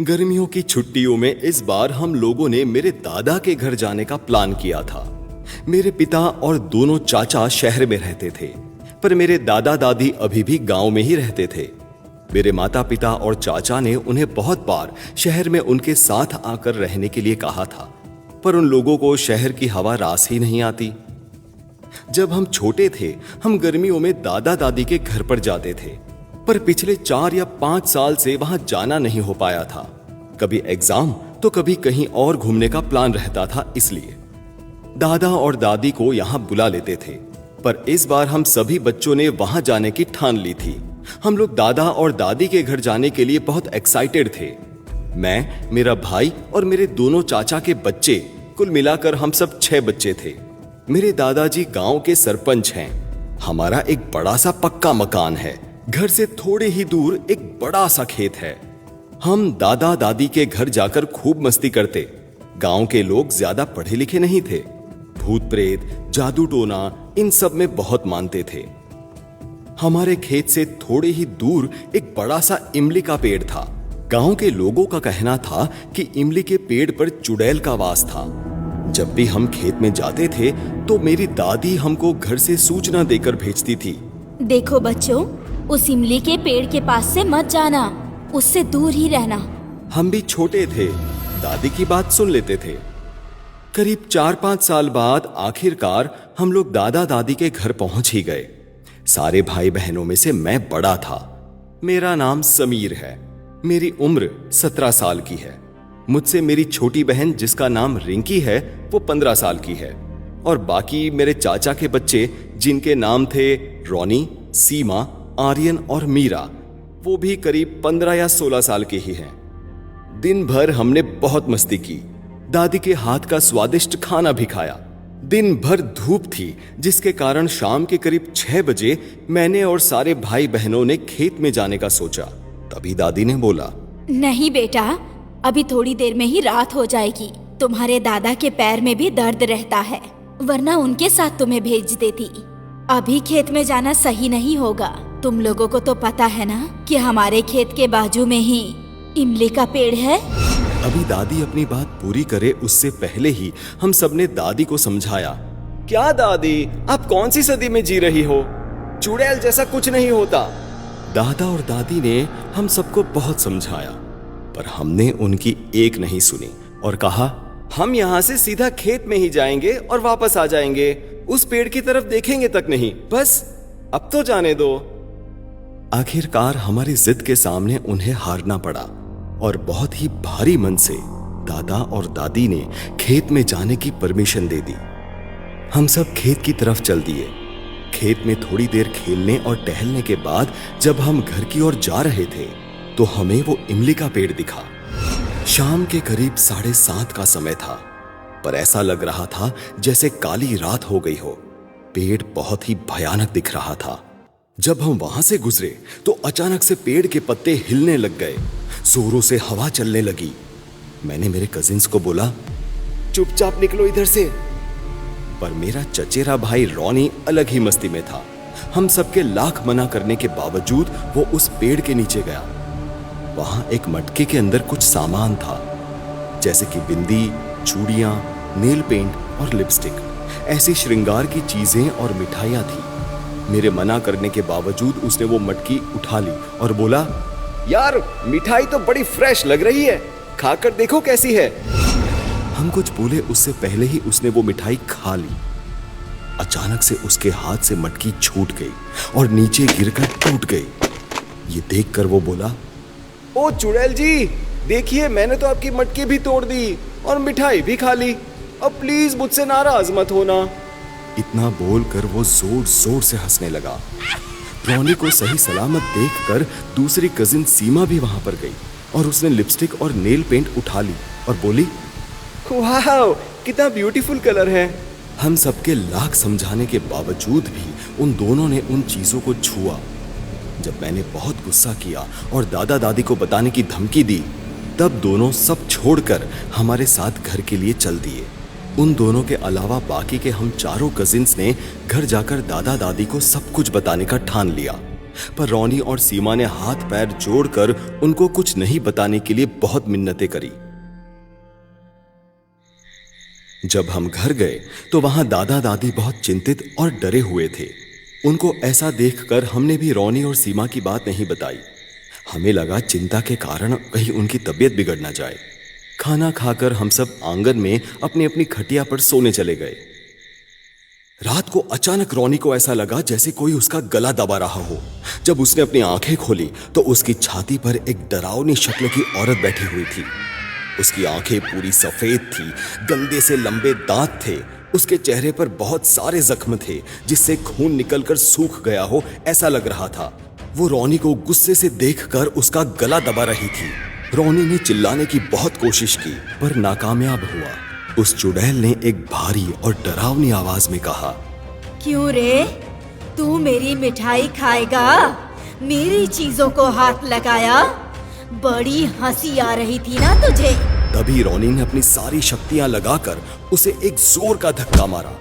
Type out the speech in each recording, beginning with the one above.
गर्मियों की छुट्टियों में इस बार हम लोगों ने मेरे दादा के घर जाने का प्लान किया था। मेरे पिता और दोनों चाचा शहर में रहते थे, पर मेरे दादा दादी अभी भी गांव में ही रहते थे। मेरे माता पिता और चाचा ने उन्हें बहुत बार शहर में उनके साथ आकर रहने के लिए कहा था, पर उन लोगों को शहर की हवा रास ही नहीं आती। जब हम छोटे थे, हम गर्मियों में दादा दादी के घर पर जाते थे, पर पिछले 4 या 5 साल से वहां जाना नहीं हो पाया था। कभी एग्जाम तो कभी कहीं और घूमने का प्लान रहता था, इसलिए दादा और दादी को यहां बुला लेते थे। पर इस बार हम सभी बच्चों ने वहां जाने की ठान ली थी। हम लोग दादा और दादी के घर जाने के लिए बहुत एक्साइटेड थे। मैं, मेरा भाई और मेरे दोनों चाचा के बच्चे, कुल मिलाकर हम सब 6 बच्चे थे। मेरे दादाजी गांव के सरपंच हैं। हमारा एक बड़ा सा पक्का मकान है। घर से थोड़े ही दूर एक बड़ा सा खेत है। हम दादा दादी के घर जाकर खूब मस्ती करते। गांव के लोग ज्यादा पढ़े लिखे नहीं थे। भूत प्रेत, जादू टोना, इन सब में बहुत मानते थे। हमारे खेत से थोड़े ही दूर एक बड़ा सा इमली का पेड़ था। गांव के लोगों का कहना था कि इमली के पेड़ पर चुड़ैल का वास था। जब भी हम खेत में जाते थे तो मेरी दादी हमको घर से सूचना देकर भेजती थी। देखो बच्चों, उस इमली के पेड़ के पास से मत जाना, उससे दूर ही रहना। हम भी छोटे थे, दादी की बात सुन लेते थे। करीब 4-5 साल बाद आखिरकार हम लोग दादा दादी के घर पहुंच ही गए। सारे भाई बहनों में से मैं बड़ा था। मेरा नाम समीर है। मेरी उम्र 17 साल की है। मुझसे मेरी छोटी बहन जिसका नाम रिंकी है वो 15 साल की है। और बाकी मेरे चाचा के बच्चे जिनके नाम थे रोनी, सीमा, आर्यन और मीरा, वो भी करीब 15 या 16 साल के ही हैं। दिन भर हमने बहुत मस्ती की। दादी के हाथ का स्वादिष्ट खाना भी खाया। दिन भर धूप थी, जिसके कारण शाम के करीब 6 बजे मैंने और सारे भाई बहनों ने खेत में जाने का सोचा। तभी दादी ने बोला, नहीं बेटा, अभी थोड़ी देर में ही रात हो जाएगी। तुम्हारे दादा के पैर में भी दर्द रहता है, वरना उनके साथ तुम्हें भेज देती। अभी खेत में जाना सही नहीं होगा। तुम लोगों को तो पता है ना कि हमारे खेत के बाजू में ही इमली का पेड़ है। अभी दादी अपनी बात पूरी करे उससे पहले ही हम सबने दादी को समझाया। क्या दादी, आप कौन सी सदी में जी रही हो? चुड़ैल जैसा कुछ नहीं होता। दादा और दादी ने हम सबको बहुत समझाया, पर हमने उनकी एक नहीं सुनी और कहा, हम यहाँ से सीधा खेत में ही जाएंगे और वापस आ जाएंगे। उस पेड़ की तरफ देखेंगे तक नहीं, बस अब तो जाने दो। आखिरकार हमारी जिद के सामने उन्हें हारना पड़ा और बहुत ही भारी मन से दादा और दादी ने खेत में जाने की परमिशन दे दी। हम सब खेत की तरफ चल दिए। खेत में थोड़ी देर खेलने और टहलने के बाद जब हम घर की ओर जा रहे थे तो हमें वो इमली का पेड़ दिखा। शाम के करीब 7:30 का समय था, पर ऐसा लग रहा था जैसे काली रात हो गई हो। पेड़ बहुत ही भयानक दिख रहा था। जब हम वहां से गुजरे तो अचानक से पेड़ के पत्ते हिलने लग गए। जोरों से हवा चलने लगी। मैंने मेरे कजिन्स को बोला, चुपचाप निकलो इधर से। पर मेरा चचेरा भाई रोनी अलग ही मस्ती में था। हम सबके लाख मना करने के बावजूद वो उस पेड़ के नीचे गया। वहां एक मटके के अंदर कुछ सामान था, जैसे कि बिंदी, चूड़ियां, नेल पेंट और लिपस्टिक। ऐसी श्रृंगार की चीजें और मिठाइयां थी। मेरे मना करने के बावजूद उसने वो मटकी उठा ली और बोला, यार मिठाई तो बड़ी फ्रेश लग रही है, खाकर देखो कैसी है। हम कुछ बोले उससे पहले ही उसने वो मिठाई खा ली। अचानक से उसके हाथ से मटकी छूट गई और नीचे गिरकर टूट गई। ये देखकर वो बोला, ओ चुड़ैल जी, देखिए मैंने तो आपकी मटकी भी तोड़ दी और मिठाई भी खा ली। अब प्लीज मुझसे नाराज मत होना। इतना बोलकर वो जोर जोर से हंसने लगा। रोनी को सही सलामत देखकर दूसरी कजिन सीमा भी वहां पर गई और उसने लिपस्टिक और नेल पेंट उठा ली और बोली, वाह कितना ब्यूटीफुल कलर है। हम सबके लाख समझाने के बावजूद भी उन दोनों ने उन चीजों को छुआ। जब मैंने बहुत गुस्सा किया और दादा दादी को बताने की धमकी दी, तब दोनों सब छोड़कर हमारे साथ घर के लिए चल दिए। उन दोनों के अलावा बाकी के हम चारों कजिन्स ने घर जाकर दादा दादी को सब कुछ बताने का ठान लिया। पर रोनी और सीमा ने हाथ पैर जोड़कर उनको कुछ नहीं बताने के लिए बहुत मिन्नतें करी। जब हम घर गए तो वहां दादा दादी बहुत चिंतित और डरे हुए थे। उनको ऐसा देखकर हमने भी रोनी और सीमा की बात नहीं बताई। हमें लगा चिंता के कारण कहीं उनकी तबीयत बिगड़ ना जाए। खाना खाकर हम सब आंगन में अपनी अपनी खटिया पर सोने चले गए। रात को अचानक रोनी को ऐसा लगा जैसे कोई उसका गला दबा रहा हो। जब उसने अपनी आंखें खोली तो उसकी छाती पर एक डरावनी शक्ल की औरत बैठी हुई थी। उसकी आंखें पूरी सफेद थी, गंदे से लंबे दांत थे, उसके चेहरे पर बहुत सारे जख्म थे जिससे खून निकलकर सूख गया हो ऐसा लग रहा था। वो रोनी को गुस्से से देखकर उसका गला दबा रही थी। रोनी ने चिल्लाने की बहुत कोशिश की पर नाकामयाब हुआ। उस चुड़ैल ने एक भारी और डरावनी आवाज में कहा, क्यों रे, तू मेरी मिठाई खाएगा? मेरी चीजों को हाथ लगाया? बड़ी हंसी आ रही थी ना तुझे? तभी रोनी ने अपनी सारी शक्तियां लगाकर उसे एक जोर का धक्का मारा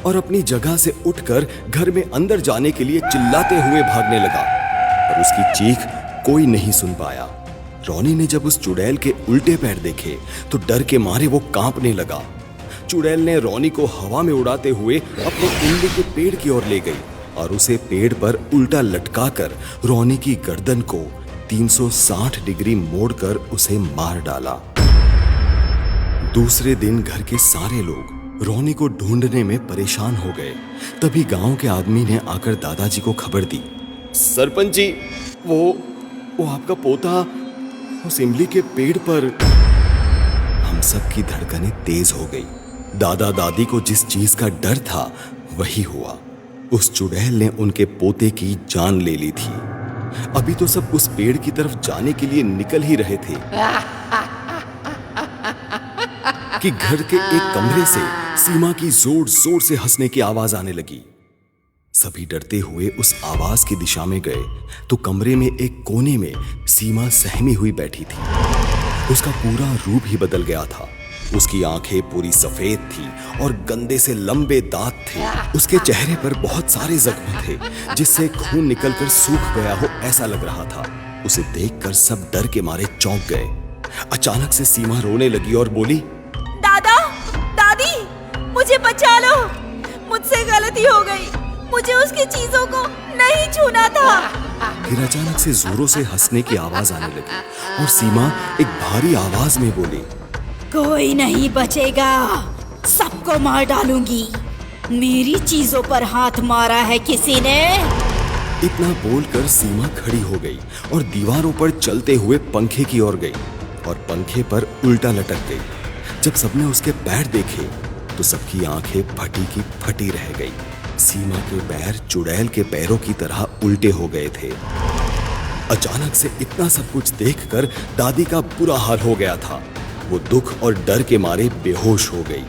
और अपनी जगह से उठकर घर में अंदर जाने के लिए चिल्लाते हुए भागने लगा, पर उसकी चीख कोई नहीं सुन पाया। रोनी ने जब उस चुड़ैल के उल्टे पैर देखे तो डर के मारे वो कांपने लगा। चुड़ैल ने रोनी को हवा में उड़ाते हुए अपने इमली के पेड़ की ओर ले गई और उसे पेड़ पर उल्टा लटकाकर रोनी की गर्दन को 360 डिग्री मोड़कर उसे मार डाला। दूसरे दिन घर के सारे लोग रोनी को ढूंढने में परेशान हो गए। तभी गांव के आदमी ने आकर दादाजी को खबर दी, सरपंच जी, वो आपका पोता उस इमली के पेड़ पर। हम सब की धड़कनें तेज हो गई। दादा दादी को जिस चीज का डर था वही हुआ। उस चुड़ैल ने उनके पोते की जान ले ली थी। अभी तो सब उस पेड़ की तरफ जाने के लिए निकल ही रहे थे कि घर के एक कमरे से सीमा की जोर जोर से हंसने की आवाज आने लगी। सभी डरते हुए उस आवाज की दिशा में गए तो कमरे में एक कोने में सीमा सहमी हुई बैठी थी। उसका पूरा रूप ही बदल गया था। उसकी आंखें पूरी सफेद थी और गंदे से लंबे दांत थे। उसके चेहरे पर बहुत सारे जख्म थे जिससे खून निकलकर सूख गया हो ऐसा लग रहा था। उसे देखकर सब डर के मारे चौंक गए। अचानक से सीमा रोने लगी और बोली, दादा, दादी, मुझे बचा लो, मुझसे गलती हो गई, मुझे उसकी चीजों को नहीं छूना था। फिर अचानक से जोरों से हंसने की आवाज आने लगी और सीमा एक भारी आवाज में बोली, कोई नहीं बचेगा, सबको मार डालूंगी। मेरी चीजों पर हाथ मारा है किसी ने। इतना बोलकर सीमा खड़ी हो गई और दीवारों पर चलते हुए पंखे की ओर गई और पंखे पर उल्टा लटक गई। जब सबने उसके पैर देखे तो सबकी आंखें फटी की फटी रह गई। सीमा के पैर चुड़ैल के पैरों की तरह उल्टे हो गए थे। अचानक से इतना सब कुछ देखकर दादी का बुरा हाल हो गया था। वो दुख और डर के मारे बेहोश हो गई।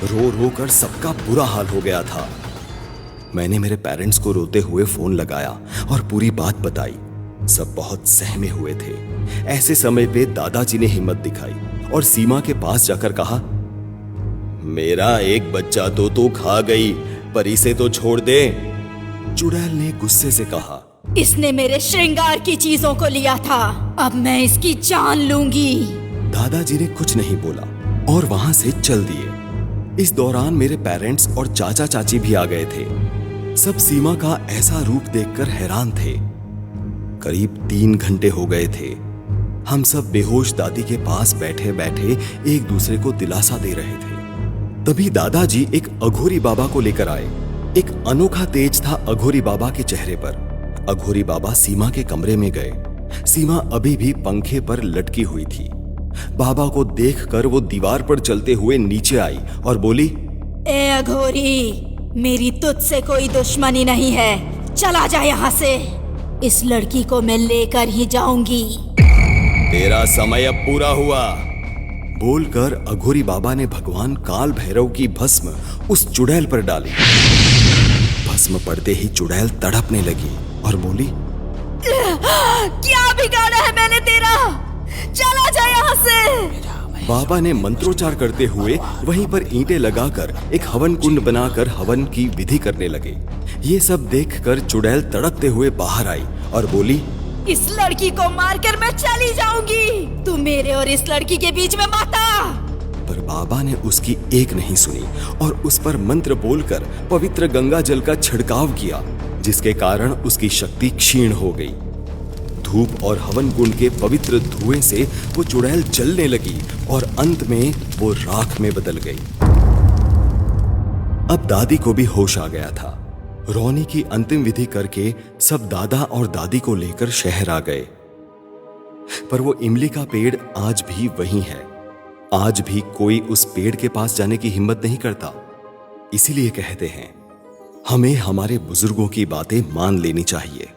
रो रो कर सबका बुरा हाल हो गया था। मैंने मेरे पेरेंट्स को रोते हुए फोन लगाया और पूरी बात बताई। सब बहुत सहमे हुए थे। ऐसे समय पे दादाजी ने हिम्मत दिखाई और सीमा के पास जाकर कहा, मेरा एक बच्चा तो तू खा गई, पर इसे तो छोड़ दे। चुड़ैल ने गुस्से से कहा, इसने मेरे श्रृंगार की चीजों को लिया था, अब मैं इसकी जान लूंगी। दादाजी ने कुछ नहीं बोला और वहां से चल दिए। इस दौरान मेरे पेरेंट्स और चाचा चाची भी आ गए थे। सब सीमा का ऐसा रूप देखकर हैरान थे। करीब 3 घंटे हो गए थे। हम सब बेहोश दादी के पास बैठे बैठे एक दूसरे को दिलासा दे रहे थे। तभी दादाजी एक अघोरी बाबा को लेकर आए। एक अनोखा तेज था अघोरी बाबा के चेहरे पर। अघोरी बाबा सीमा के कमरे में गए। सीमा अभी भी पंखे पर लटकी हुई थी। बाबा को देखकर वो दीवार पर चलते हुए नीचे आई और बोली, ए अघोरी, मेरी तुझसे कोई दुश्मनी नहीं है, चला जा यहाँ से। इस लड़की को मैं लेकर ही जाऊंगी। तेरा समय अब पूरा हुआ। बोलकर अघोरी बाबा ने भगवान काल भैरव की भस्म उस चुड़ैल पर डाली। भस्म पड़ते ही चुड़ैल तड़पने लगी और बोली, क्या बिगाड़ा है मैंने तेरा, चला जा यहाँ से। बाबा ने मंत्रोच्चार करते हुए वहीं पर ईंटें लगाकर एक हवन कुंड बनाकर हवन की विधि करने लगे। ये सब देखकर चुड़ैल तड़पते हुए बाहर आई और बोली, इस लड़की को मारकर मैं चली जाऊंगी। तू मेरे और इस लड़की के बीच में मत आ। पर बाबा ने उसकी एक नहीं सुनी और उस पर मंत्र बोलकर पवित्र गंगा जल का छिड़काव किया, जिसके कारण उसकी शक्ति क्षीण हो गई। धूप और हवन कुंड के पवित्र धुएं से वो चुड़ैल जलने लगी और अंत में वो राख में बदल गई। अब दादी को भी होश आ गया था। रोनी की अंतिम विधि करके सब दादा और दादी को लेकर शहर आ गए। पर वो इमली का पेड़ आज भी वही है। आज भी कोई उस पेड़ के पास जाने की हिम्मत नहीं करता। इसीलिए कहते हैं, हमें हमारे बुजुर्गों की बातें मान लेनी चाहिए।